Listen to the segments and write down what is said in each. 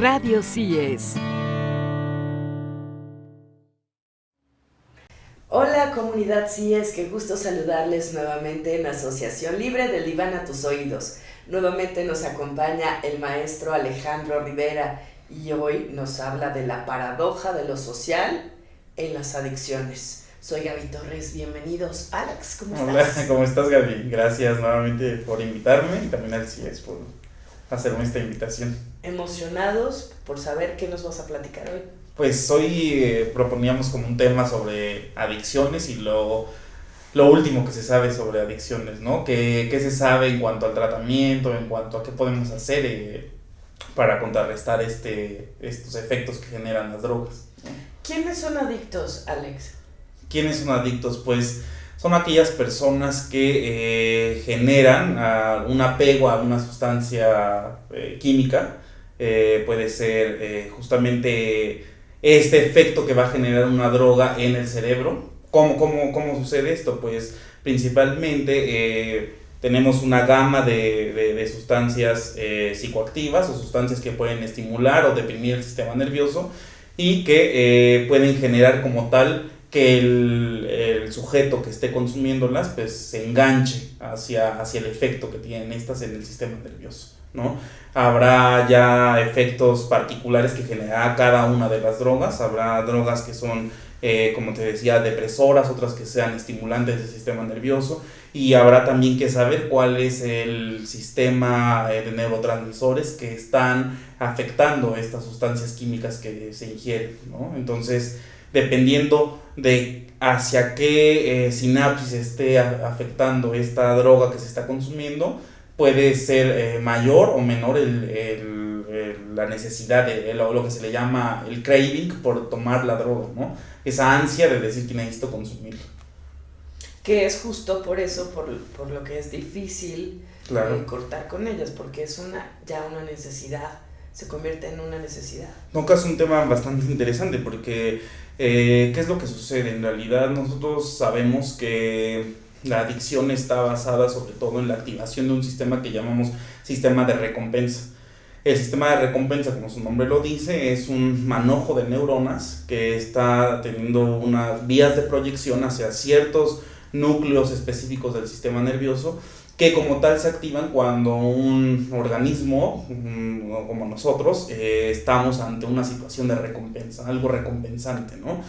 Radio CIES. Hola comunidad CIES, qué gusto saludarles nuevamente en Asociación Libre del Diván a tus oídos. Nuevamente nos acompaña el maestro Alejandro Rivera y hoy nos habla de la paradoja de lo social en las adicciones. Soy Gaby Torres, bienvenidos. Alex, ¿cómo estás? Hola, ¿cómo estás, Gaby? Gracias nuevamente por invitarme y también al CIES por hacerme esta invitación. Emocionados por saber qué nos vas a platicar hoy. Pues hoy proponíamos como un tema sobre adicciones y lo último que se sabe sobre adicciones, ¿no? ¿Qué se sabe en cuanto al tratamiento, en cuanto a qué podemos hacer para contrarrestar estos efectos que generan las drogas, ¿no? ¿Quiénes son adictos, Alex? ¿Quiénes son adictos? Pues son aquellas personas que generan un apego a una sustancia química. Puede ser justamente este efecto que va a generar una droga en el cerebro. ¿Cómo sucede esto? Pues principalmente tenemos una gama de sustancias psicoactivas o sustancias que pueden estimular o deprimir el sistema nervioso y que pueden generar como tal que el sujeto que esté consumiéndolas pues se enganche hacia el efecto que tienen estas en el sistema nervioso, ¿no? Habrá ya efectos particulares que genera cada una de las drogas. Habrá drogas que son, como te decía, depresoras, otras que sean estimulantes del sistema nervioso, y habrá también que saber cuál es el sistema de neurotransmisores que están afectando estas sustancias químicas que se ingieren, ¿no? Entonces, dependiendo de hacia qué sinapsis esté afectando esta droga que se está consumiendo, puede ser mayor o menor la necesidad de lo que se le llama el craving por tomar la droga, ¿no? Esa ansia de decir que necesito consumirlo. Que es justo por eso, por lo que es difícil, claro, cortar con ellas, porque es ya una necesidad, se convierte en una necesidad. Nunca es un tema bastante interesante porque ¿qué es lo que sucede? En realidad nosotros sabemos que la adicción está basada sobre todo en la activación de un sistema que llamamos sistema de recompensa. El sistema de recompensa, como su nombre lo dice, es un manojo de neuronas que está teniendo unas vías de proyección hacia ciertos núcleos específicos del sistema nervioso que como tal se activan cuando un organismo como nosotros estamos ante una situación de recompensa, algo recompensante, ¿no?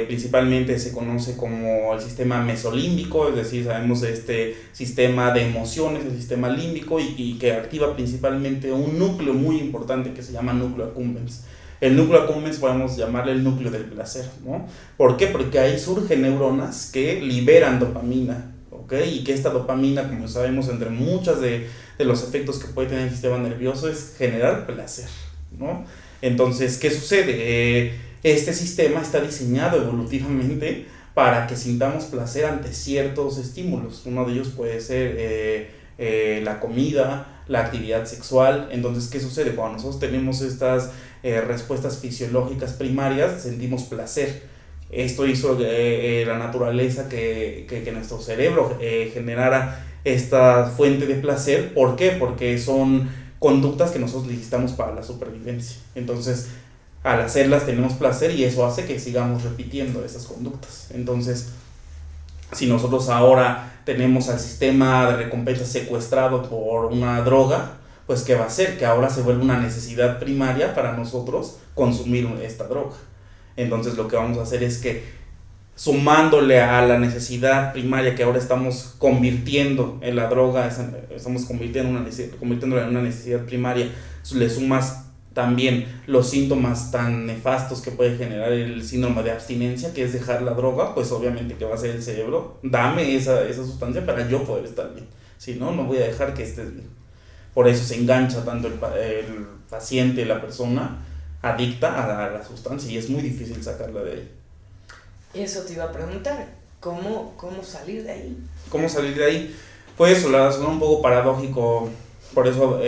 Principalmente se conoce como el sistema mesolímbico, es decir, sabemos de este sistema de emociones, el sistema límbico, y que activa principalmente un núcleo muy importante que se llama núcleo accumbens. El núcleo accumbens podemos llamarle el núcleo del placer, ¿no? ¿Por qué? Porque ahí surgen neuronas que liberan dopamina, ¿ok? Y que esta dopamina, como sabemos, entre muchos de los efectos que puede tener el sistema nervioso es generar placer, ¿no? Entonces, ¿qué sucede? Este sistema está diseñado evolutivamente para que sintamos placer ante ciertos estímulos. Uno de ellos puede ser la comida, la actividad sexual. Entonces, ¿qué sucede? Cuando nosotros tenemos estas respuestas fisiológicas primarias, sentimos placer. Esto hizo la naturaleza que nuestro cerebro generara esta fuente de placer. ¿Por qué? Porque son conductas que nosotros necesitamos para la supervivencia. Entonces, al hacerlas tenemos placer y eso hace que sigamos repitiendo esas conductas. Entonces, si nosotros ahora tenemos al sistema de recompensa secuestrado por una droga, pues ¿qué va a hacer? Que ahora se vuelve una necesidad primaria para nosotros consumir esta droga. Entonces lo que vamos a hacer es que sumándole a la necesidad primaria que ahora estamos convirtiendo en la droga, estamos convirtiéndola en una necesidad primaria, le sumas también los síntomas tan nefastos que puede generar el síndrome de abstinencia, que es dejar la droga, pues obviamente que va a ser el cerebro, dame esa sustancia para yo poder estar bien, si no, no voy a dejar que estés bien. Por eso se engancha tanto el paciente, la persona adicta a la sustancia, y es muy difícil sacarla de ahí. Eso te iba a preguntar, ¿cómo salir de ahí? ¿Cómo salir de ahí? Pues suena un poco paradójico, por eso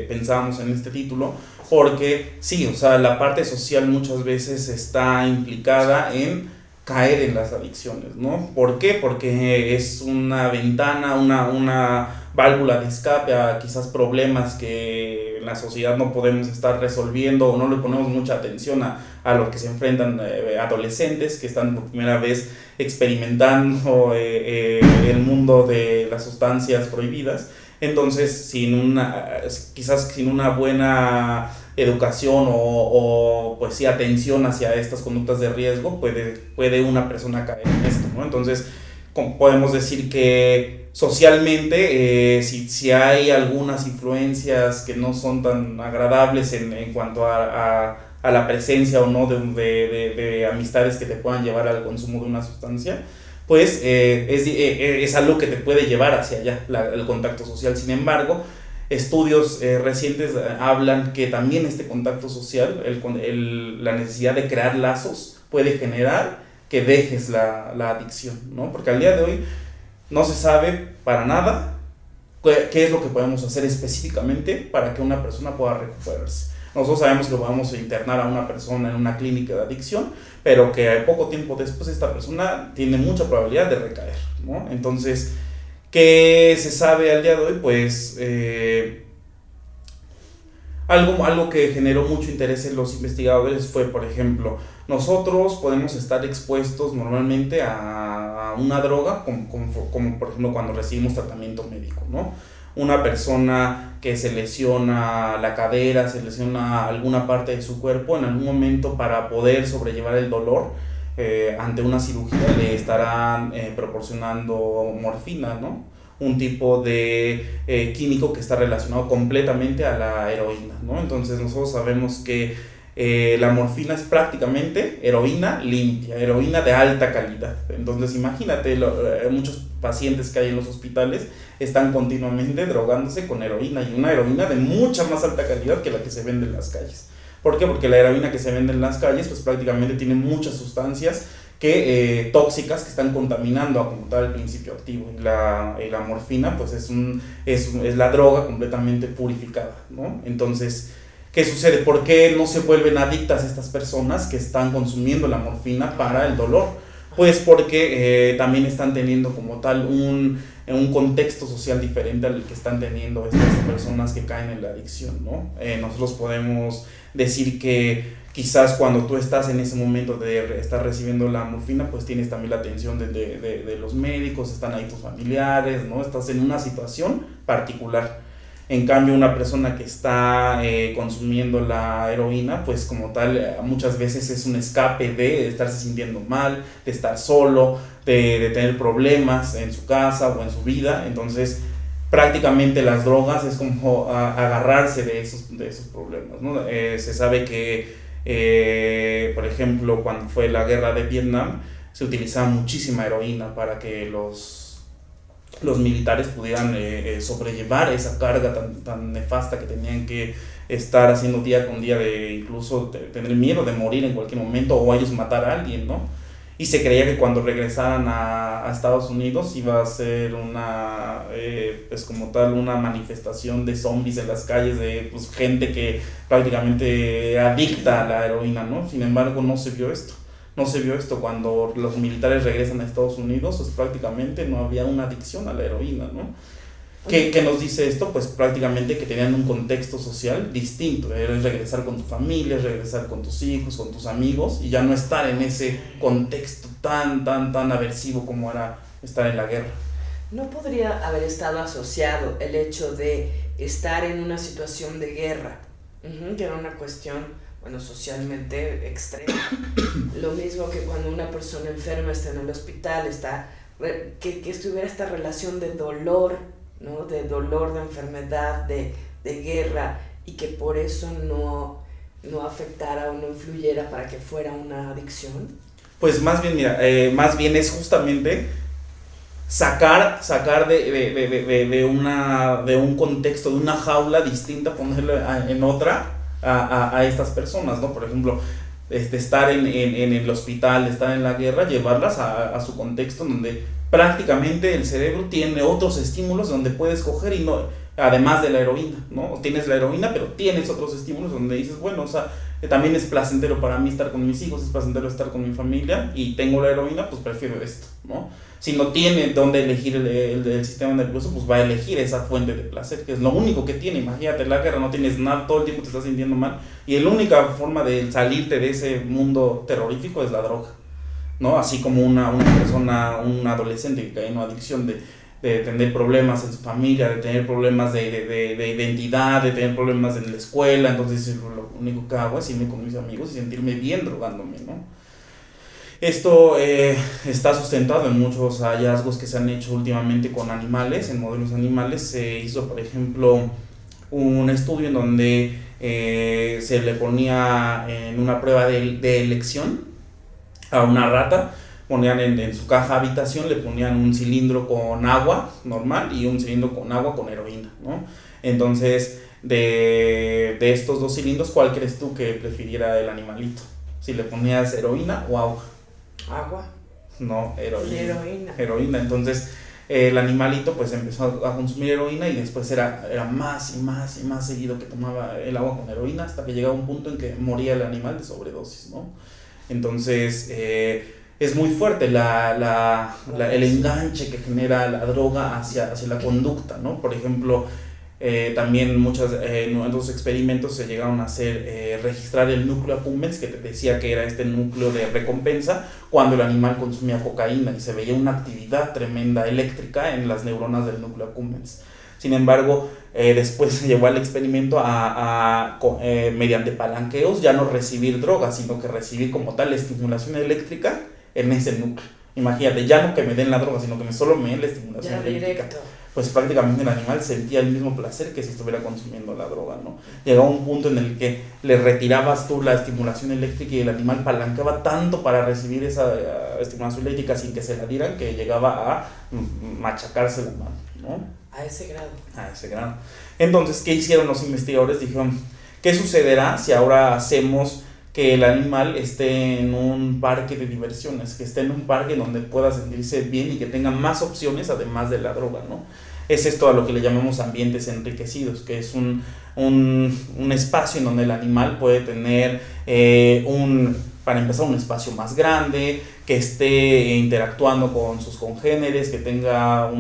pensábamos en este título, porque sí, o sea, la parte social muchas veces está implicada en caer en las adicciones, ¿no? ¿Por qué? Porque es una ventana, una válvula de escape a quizás problemas que en la sociedad no podemos estar resolviendo o no le ponemos mucha atención a lo que se enfrentan adolescentes que están por primera vez experimentando el mundo de las sustancias prohibidas. Entonces, quizás sin una buena educación o pues sí, atención hacia estas conductas de riesgo, puede una persona caer en esto, ¿no? Entonces, podemos decir que socialmente, si hay algunas influencias que no son tan agradables en cuanto a la presencia o no de amistades que te puedan llevar al consumo de una sustancia, pues es algo que te puede llevar hacia allá, el contacto social. Sin embargo, estudios recientes hablan que también este contacto social, la necesidad de crear lazos, puede generar que dejes la adicción, ¿no? Porque al día de hoy no se sabe para nada qué es lo que podemos hacer específicamente para que una persona pueda recuperarse. Nosotros sabemos que vamos a internar a una persona en una clínica de adicción, pero que poco tiempo después esta persona tiene mucha probabilidad de recaer, ¿no? Entonces, ¿qué se sabe al día de hoy? Pues algo que generó mucho interés en los investigadores fue, por ejemplo, nosotros podemos estar expuestos normalmente a una droga, como por ejemplo cuando recibimos tratamiento médico, ¿no? Una persona que se lesiona la cadera, se lesiona alguna parte de su cuerpo, en algún momento para poder sobrellevar el dolor, ante una cirugía le estarán proporcionando morfina, ¿no? Un tipo de químico que está relacionado completamente a la heroína, ¿no? Entonces nosotros sabemos que la morfina es prácticamente heroína limpia, heroína de alta calidad. Entonces imagínate, muchos pacientes que hay en los hospitales están continuamente drogándose con heroína, y una heroína de mucha más alta calidad que la que se vende en las calles. ¿Por qué? Porque la heroína que se vende en las calles pues prácticamente tiene muchas sustancias tóxicas que están contaminando a como tal el principio activo, y la morfina pues es la droga completamente purificada, ¿no? Entonces, ¿qué sucede? ¿Por qué no se vuelven adictas estas personas que están consumiendo la morfina para el dolor? Pues porque también están teniendo como tal un contexto social diferente al que están teniendo estas personas que caen en la adicción, ¿no? Nosotros podemos decir que quizás cuando tú estás en ese momento de estar recibiendo la morfina, pues tienes también la atención de los médicos, están ahí tus familiares, ¿no? Estás en una situación particular. En cambio, una persona que está consumiendo la heroína, pues como tal, muchas veces es un escape de estarse sintiendo mal, de estar solo, de tener problemas en su casa o en su vida. Entonces, prácticamente las drogas es como agarrarse de esos problemas, ¿no? Se sabe que, por ejemplo, cuando fue la guerra de Vietnam, se utilizaba muchísima heroína para que los militares pudieran sobrellevar esa carga tan nefasta que tenían que estar haciendo día con día, de incluso tener miedo de morir en cualquier momento o ellos matar a alguien, ¿no? Y se creía que cuando regresaran a Estados Unidos iba a ser pues como tal una manifestación de zombies en las calles, de pues, gente que prácticamente adicta a la heroína, ¿no? Sin embargo, no se vio esto. No se vio esto cuando los militares regresan a Estados Unidos, pues prácticamente no había una adicción a la heroína, ¿no? ¿Qué nos dice esto? Pues prácticamente que tenían un contexto social distinto, era regresar con tu familia, regresar con tus hijos, con tus amigos, y ya no estar en ese contexto tan aversivo como era estar en la guerra. ¿No podría haber estado asociado el hecho de estar en una situación de guerra, que era una cuestión, bueno, socialmente extrema? Lo mismo que cuando una persona enferma está en el hospital, que estuviera esta relación de dolor, ¿no? De dolor, de enfermedad, de guerra, y que por eso no afectara o no influyera para que fuera una adicción. Pues más bien, mira, más bien es justamente sacar de un contexto, de una jaula distinta, ponerla en otra a estas personas, ¿no? Por ejemplo, estar en el hospital, estar en la guerra, llevarlas a su contexto donde prácticamente el cerebro tiene otros estímulos donde puede escoger, y no, además de la heroína, ¿no? Tienes la heroína, pero tienes otros estímulos donde dices, bueno, o sea, también es placentero para mí estar con mis hijos, es placentero estar con mi familia, y tengo la heroína, pues prefiero esto, ¿no? Si no tiene dónde elegir el sistema nervioso, pues va a elegir esa fuente de placer, que es lo único que tiene. Imagínate, la guerra, no tienes nada, todo el tiempo te estás sintiendo mal, y la única forma de salirte de ese mundo terrorífico es la droga, ¿no? Así como una persona, un adolescente que cae en una adicción de tener problemas en su familia, de tener problemas de identidad, de tener problemas en la escuela, entonces lo único que hago es irme con mis amigos y sentirme bien drogándome, ¿no? Esto está sustentado en muchos hallazgos que se han hecho últimamente con animales, en modelos animales. Se hizo, por ejemplo, un estudio en donde se le ponía en una prueba de elección a una rata, ponían en su caja habitación, le ponían un cilindro con agua normal y un cilindro con agua con heroína, ¿no? Entonces, de estos dos cilindros, ¿cuál crees tú que prefiriera el animalito? Si le ponías heroína o agua. ¿Agua? No, heroína. Entonces, el animalito pues empezó a consumir heroína y después era más y más y más seguido que tomaba el agua con heroína hasta que llegaba un punto en que moría el animal de sobredosis, ¿no? Entonces, es muy fuerte el enganche que genera la droga hacia la conducta, ¿no? Por ejemplo, también en otros experimentos se llegaron a hacer registrar el núcleo accumbens, que te decía que era este núcleo de recompensa cuando el animal consumía cocaína, y se veía una actividad tremenda eléctrica en las neuronas del núcleo accumbens. Sin embargo, después se llevó al experimento mediante palanqueos, ya no recibir drogas, sino que recibir como tal estimulación eléctrica en ese núcleo. Imagínate, ya no que me den la droga, sino que solo me den la estimulación ya eléctrica. Directo. Pues prácticamente el animal sentía el mismo placer que si estuviera consumiendo la droga, ¿no? Llegaba un punto en el que le retirabas tú la estimulación eléctrica y el animal palanqueaba tanto para recibir esa estimulación eléctrica sin que se la dieran, que llegaba a machacarse la mano, ¿no? A ese grado. A ese grado. Entonces, ¿qué hicieron los investigadores? Dijeron, ¿qué sucederá si ahora hacemos que el animal esté en un parque de diversiones, que esté en un parque donde pueda sentirse bien y que tenga más opciones además de la droga, ¿no? Es esto a lo que le llamamos ambientes enriquecidos, que es un espacio en donde el animal puede tener para empezar, un espacio más grande, que esté interactuando con sus congéneres, que tenga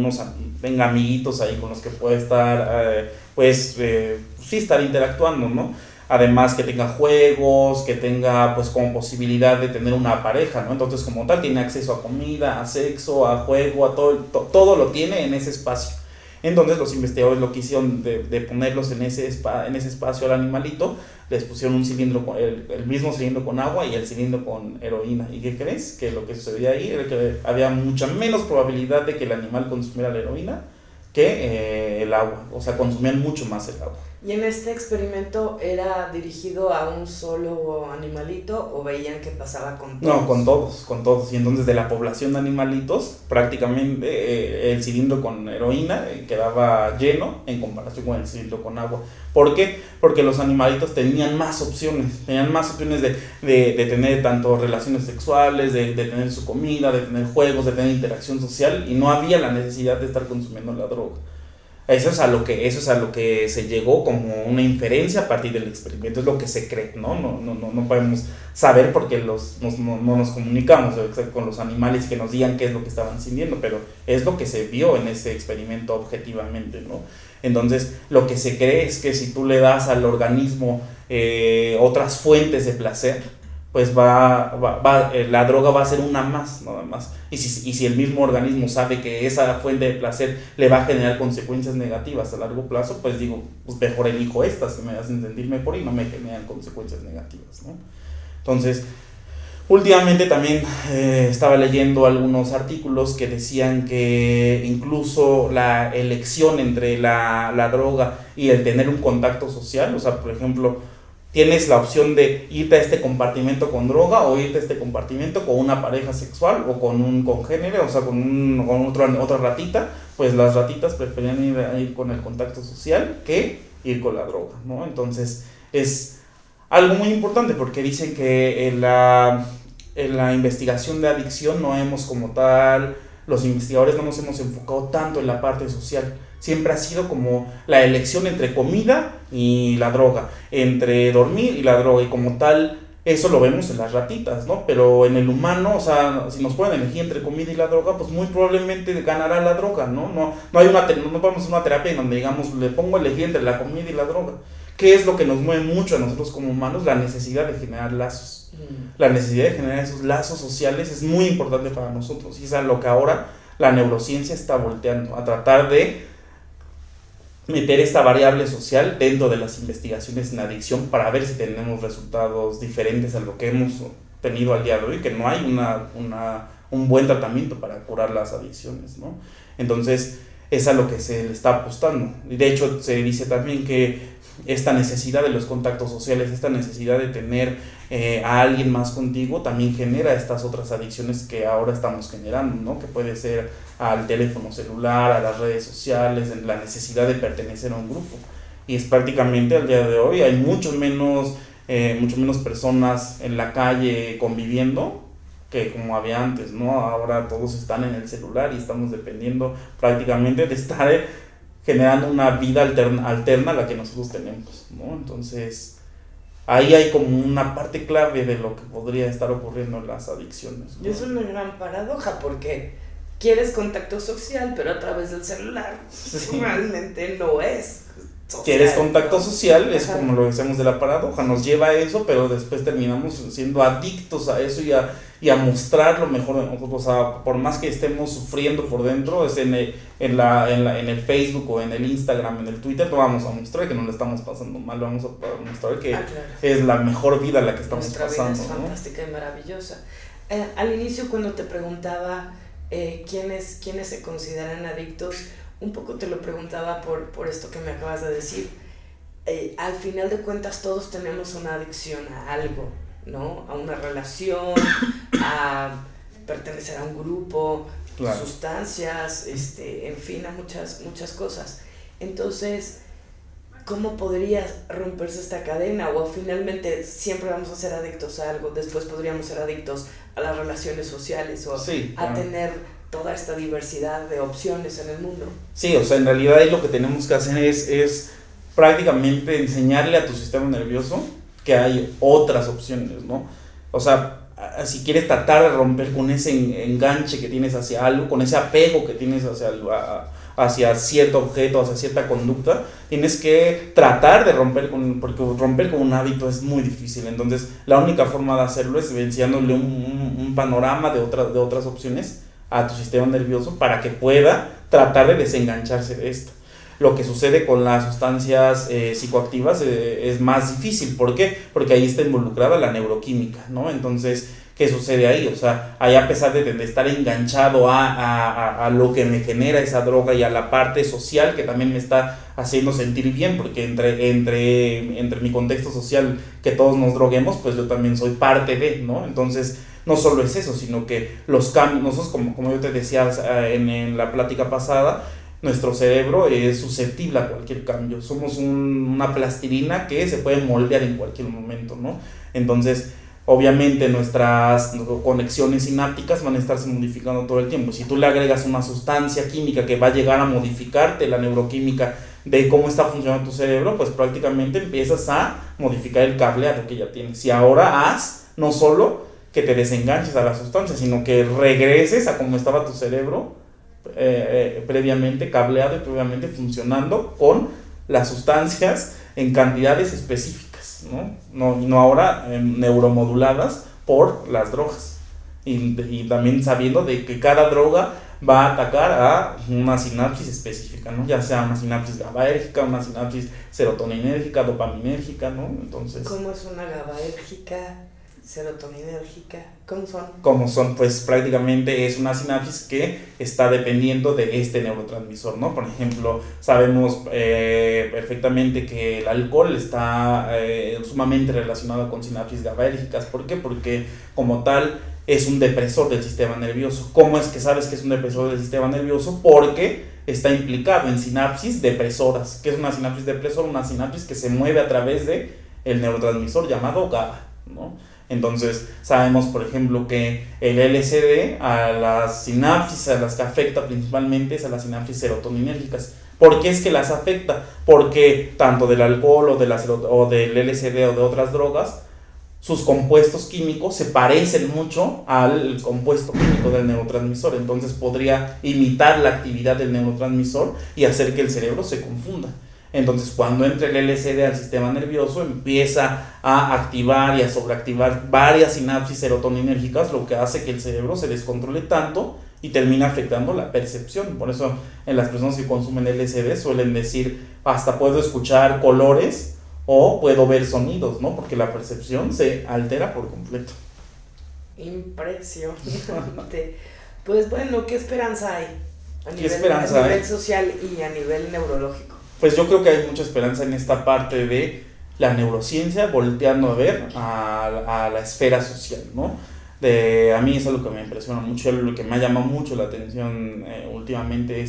amiguitos ahí con los que puede estar, sí estar interactuando, ¿no? Además que tenga juegos, que tenga pues como posibilidad de tener una pareja, ¿no? Entonces como tal tiene acceso a comida, a sexo, a juego, a todo lo tiene en ese espacio. Entonces los investigadores lo que hicieron de ponerlos en ese espacio al animalito, les pusieron un cilindro, el mismo cilindro con agua y el cilindro con heroína. ¿Y qué crees? Que lo que sucedía ahí era que había mucha menos probabilidad de que el animal consumiera la heroína que el agua, o sea, consumían mucho más el agua. ¿Y en este experimento era dirigido a un solo animalito o veían que pasaba con todos? No, con todos. Y entonces de la población de animalitos, prácticamente el cilindro con heroína quedaba lleno en comparación con el cilindro con agua. ¿Por qué? Porque los animalitos tenían más opciones de tener tanto relaciones sexuales, de tener su comida, de tener juegos, de tener interacción social, y no había la necesidad de estar consumiendo la droga. Eso es a lo que se llegó como una inferencia a partir del experimento, es lo que se cree, ¿no? No podemos saber porque no nos comunicamos con los animales que nos digan qué es lo que estaban sintiendo, pero es lo que se vio en ese experimento objetivamente, ¿no? Entonces, lo que se cree es que si tú le das al organismo otras fuentes de placer, pues la droga va a ser una más, nada más. Y si el mismo organismo sabe que esa fuente de placer le va a generar consecuencias negativas a largo plazo, pues digo, pues mejor elijo estas que me hacen sentir mejor y no me generan consecuencias negativas, ¿no? Entonces, últimamente también estaba leyendo algunos artículos que decían que incluso la elección entre la droga y el tener un contacto social, o sea, por ejemplo, tienes la opción de irte a este compartimento con droga o irte a este compartimento con una pareja sexual o con un congénere, o sea, con otra ratita, pues las ratitas preferían ir con el contacto social que ir con la droga, ¿no? Entonces es algo muy importante porque dicen que en la investigación de adicción no hemos como tal, los investigadores no nos hemos enfocado tanto en la parte social, siempre ha sido como la elección entre comida y la droga, entre dormir y la droga, y como tal, eso lo vemos en las ratitas, ¿no? Pero en el humano, o sea, si nos pueden elegir entre comida y la droga, pues muy probablemente ganará la droga, ¿no? No hay no vamos a una terapia en donde digamos, le pongo a elegir entre la comida y la droga. ¿Qué es lo que nos mueve mucho a nosotros como humanos? La necesidad de generar lazos. La necesidad de generar esos lazos sociales es muy importante para nosotros, y es a lo que ahora la neurociencia está volteando, a tratar de meter esta variable social dentro de las investigaciones en adicción para ver si tenemos resultados diferentes a lo que hemos tenido al día de hoy, que no hay un buen tratamiento para curar las adicciones, ¿no? Entonces, es a lo que se le está apostando. Y de hecho, se dice también que esta necesidad de los contactos sociales, esta necesidad de tener a alguien más contigo, también genera estas otras adicciones que ahora estamos generando, ¿no? Que puede ser al teléfono celular, a las redes sociales, la necesidad de pertenecer a un grupo. Y es prácticamente al día de hoy hay mucho menos personas en la calle conviviendo que como había antes, ¿no? Ahora todos están en el celular y estamos dependiendo prácticamente de estar generando una vida alterna a la que nosotros tenemos, ¿no? Entonces, ahí hay como una parte clave de lo que podría estar ocurriendo en las adicciones, ¿no? Y es una gran paradoja porque quieres contacto social, pero a través del celular. Sí. Realmente no es social. Quieres contacto social, es como lo decíamos de la paradoja, nos lleva a eso, pero después terminamos siendo adictos a eso y a mostrar lo mejor de nosotros. O sea, por más que estemos sufriendo por dentro, es en el Facebook o en el Instagram, en el Twitter, no vamos a mostrar que no le estamos pasando mal, vamos a mostrar que claro, es la mejor vida la que estamos nuestra pasando. Nuestra vida es fantástica, ¿no? Y maravillosa. Al inicio, cuando te preguntaba quiénes se consideran adictos, un poco te lo preguntaba por esto que me acabas de decir. Al final de cuentas todos tenemos una adicción a algo, ¿no? A una relación, a pertenecer a un grupo, claro, sustancias, en fin, a muchas cosas. Entonces, ¿cómo podría romperse esta cadena? O finalmente siempre vamos a ser adictos a algo, después podríamos ser adictos a las relaciones sociales o sí, claro, a tener toda esta diversidad de opciones en el mundo. Sí, o sea, en realidad ahí lo que tenemos que hacer es prácticamente enseñarle a tu sistema nervioso que hay otras opciones, ¿no? O sea, si quieres tratar de romper con ese enganche que tienes hacia algo, con ese apego que tienes hacia cierto objeto, hacia cierta conducta, tienes que tratar de porque romper con un hábito es muy difícil. Entonces, la única forma de hacerlo es enseñándole un panorama de otras opciones a tu sistema nervioso para que pueda tratar de desengancharse de esto. Lo que sucede con las sustancias psicoactivas es más difícil. ¿Por qué? Porque ahí está involucrada la neuroquímica, ¿no? Entonces, ¿qué sucede ahí? O sea, ahí a pesar de estar enganchado a lo que me genera esa droga y a la parte social que también me está haciendo sentir bien, porque entre mi contexto social que todos nos droguemos, pues yo también soy parte de, ¿no? Entonces, no solo es eso, sino que los cambios, nosotros como yo te decía en la plática pasada, nuestro cerebro es susceptible a cualquier cambio. Somos una plastilina que se puede moldear en cualquier momento, ¿no? Entonces, obviamente nuestras conexiones sinápticas van a estarse modificando todo el tiempo. Si tú le agregas una sustancia química que va a llegar a modificarte la neuroquímica de cómo está funcionando tu cerebro, pues prácticamente empiezas a modificar el cableado que ya tienes. Y ahora haz no solo que te desenganches a la sustancia, sino que regreses a cómo estaba tu cerebro previamente cableado y previamente funcionando con las sustancias en cantidades específicas, no ahora neuromoduladas por las drogas, y también sabiendo de que cada droga va a atacar a una sinapsis específica, ¿no? Ya sea una sinapsis GABAérgica, una sinapsis serotoninérgica, dopaminérgica, ¿no? Entonces, ¿cómo es una GABAérgica, serotoninérgica? ¿Cómo son? Pues prácticamente es una sinapsis que está dependiendo de este neurotransmisor, ¿no? Por ejemplo, sabemos perfectamente que el alcohol está sumamente relacionado con sinapsis GABAérgicas. ¿Por qué? Porque como tal es un depresor del sistema nervioso. ¿Cómo es que sabes que es un depresor del sistema nervioso? Porque está implicado en sinapsis depresoras. ¿Qué es una sinapsis depresora? Una sinapsis que se mueve a través de el neurotransmisor llamado GABA, ¿no? Entonces sabemos, por ejemplo, que el LSD a las sinapsis a las que afecta principalmente es a las sinapsis serotoninérgicas. ¿Por qué es que las afecta? Porque tanto del alcohol o del LSD o de otras drogas, sus compuestos químicos se parecen mucho al compuesto químico del neurotransmisor. Entonces podría imitar la actividad del neurotransmisor y hacer que el cerebro se confunda. Entonces cuando entra el LSD al sistema nervioso, empieza a activar y a sobreactivar varias sinapsis serotoninérgicas, lo que hace que el cerebro se descontrole tanto y termina afectando la percepción. Por eso en las personas que consumen LSD suelen decir, hasta puedo escuchar colores o puedo ver sonidos, ¿no? Porque la percepción se altera por completo. Impresionante. Pues bueno, ¿qué esperanza hay? A nivel social y a nivel neurológico. Pues yo creo que hay mucha esperanza en esta parte de la neurociencia volteando a ver a la esfera social, ¿no? A mí es algo que me impresiona mucho, lo que me ha llamado mucho la atención últimamente,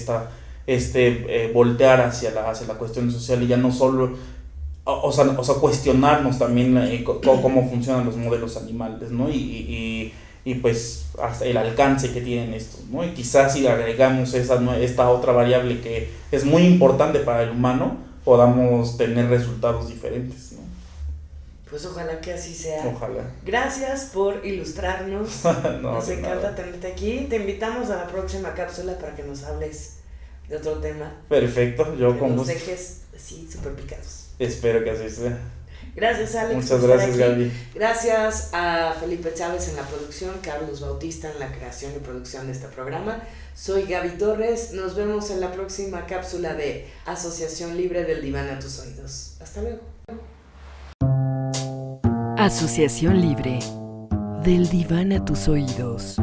voltear hacia la cuestión social y ya no solo, o sea cuestionarnos también cómo funcionan los modelos animales, ¿no? Y pues hasta el alcance que tienen estos, ¿no? Y quizás si agregamos esta otra variable que es muy importante para el humano, podamos tener resultados diferentes, ¿no? Pues ojalá que así sea. Ojalá. Gracias por ilustrarnos. Nos encanta tenerte aquí. Te invitamos a la próxima cápsula para que nos hables de otro tema. Perfecto, yo con gusto. Nos dejes así súper picados. Espero que así sea. Gracias, Alex. Muchas gracias, Gaby. Gracias a Felipe Chávez en la producción, Carlos Bautista en la creación y producción de este programa. Soy Gaby Torres. Nos vemos en la próxima cápsula de Asociación Libre del Diván a tus oídos. Hasta luego. Asociación Libre del Diván a tus oídos.